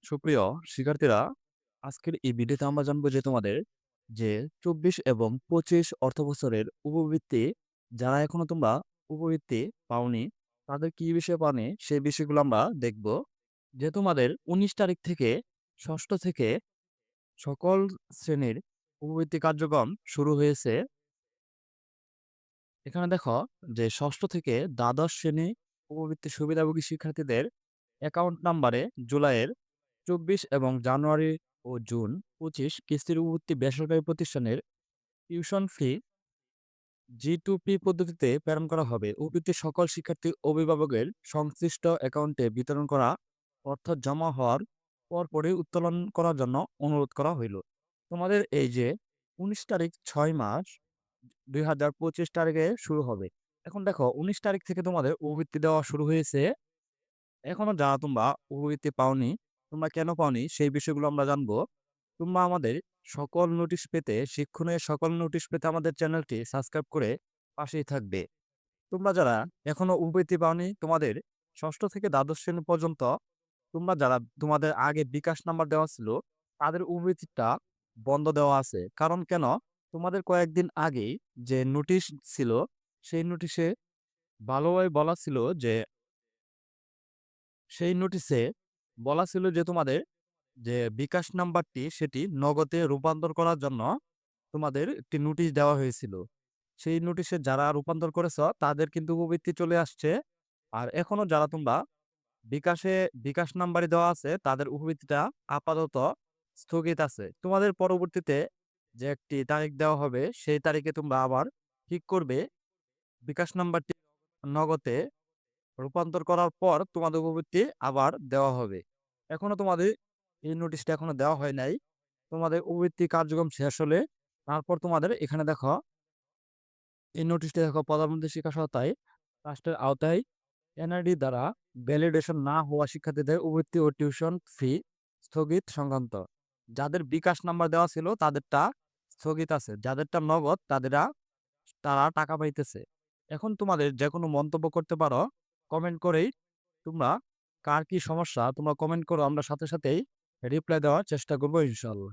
সুপ্রিয় শিক্ষার্থীরা, আজকের এই ভিডিওতে আমরা জানবো যে তোমাদের যে 24 এবং 25 অর্থবছরের উপবৃত্তি যারা এখনো তোমরা উপবৃত্তি পাওনি তাদের কি বিষয় পানি সেই বিষয়গুলো আমরা দেখব। যে তোমাদের 19 তারিখ থেকে ষষ্ঠ থেকে সকল শ্রেণীর উপবৃত্তি কার্যক্রম শুরু হয়েছে। এখানে দেখো যে ষষ্ঠ থেকে দ্বাদশ শ্রেণী উপবৃত্তি সুবিধাভোগী শিক্ষার্থীদের অ্যাকাউন্ট নাম্বারে জুলাইয়ের 24 এবং জানুয়ারি ও জুন 25 কিস্তির উপবৃত্তি বেসরকারি প্রতিষ্ঠানের টিউশন ফি G2P পদ্ধতিতে প্রেরণ করা হবে। উপবৃত্তি সকল শিক্ষার্থী অভিভাবকের সংশ্লিষ্ট অ্যাকাউন্টে বিতরণ করা অর্থ জমা হওয়ার পরপরই উত্তোলন করার জন্য অনুরোধ করা হইল। তোমাদের এই যে 19 তারিখ 6 মাস 2025 তারিখে শুরু হবে। এখন দেখো 19 তারিখ থেকে তোমাদের উপবৃত্তি দেওয়া শুরু হয়েছে। এখনো যারা তোমরা উপবৃত্তি পাওনি, তোমরা কেন পাওনি সেই বিষয়গুলো আমরা জানবো। তোমরা আমাদের সকল নোটিশ পেতে, শিক্ষণীয় সকল নোটিশ পেতে আমাদের চ্যানেলটি সাবস্ক্রাইব করে পাশেই থাকবে। তোমরা যারা এখনো উপবৃত্তি পাওনি, তোমাদের ষষ্ঠ থেকে দ্বাদশ শ্রেণী পর্যন্ত তোমরা যারা তোমাদের আগে বিকাশ নাম্বার দেওয়া ছিল তাদের উপবৃত্তিটা বন্ধ দেওয়া আছে। কারণ কেন? তোমাদের কয়েকদিন আগেই যে নোটিশ ছিল সেই নোটিশে ভালোভাবে বলা ছিল যে সেই নোটিশে বলা ছিল যে তোমাদের যে বিকাশ নাম্বারটি সেটি নগদে রূপান্তর করার জন্য তোমাদের একটি নোটিশ দেওয়া হয়েছিল। সেই নোটিশে যারা রূপান্তর করেছ তাদের কিন্তু উপবৃত্তি চলে আসছে। আর এখনো যারা তোমরা বিকাশে বিকাশ নাম্বারই দেওয়া আছে তাদের উপবৃত্তিটা আপাতত স্থগিত আছে। তোমাদের পরবর্তীতে যে একটি তারিখ দেওয়া হবে সেই তারিখে তোমরা আবার ঠিক করবে বিকাশ নাম্বারটি নগদে রূপান্তর করার পর তোমাদের উপবৃত্তি আবার দেওয়া হবে। এখনো তোমাদের এই নোটিশটা এখনো দেওয়া হয় নাই। তোমাদের উপবৃত্তি কার্যক্রম শেষ হলে তারপর তোমাদের এখানে দেখো এই নোটিশটা দেখো, প্রধানমন্ত্রী শিক্ষা সহায়তায় ট্রাস্টের আওতায় এনআইডি দ্বারা ভ্যালিডেশন না হওয়া শিক্ষার্থীদের উপবৃত্তি ও টিউশন ফি স্থগিত সংক্রান্ত। যাদের বিকাশ নাম্বার দেওয়া ছিল তাদেরটা স্থগিত আছে, যাদেরটা নগদ তারা টাকা পাইতেছে। এখন তোমাদের যে কোনো মন্তব্য করতে পারো কমেন্ট করেই। তোমরা কার কি সমস্যা তোমরা কমেন্ট করো, আমরা সাথে সাথেই রিপ্লাই দেওয়ার চেষ্টা করবো ইনশাল্লাহ।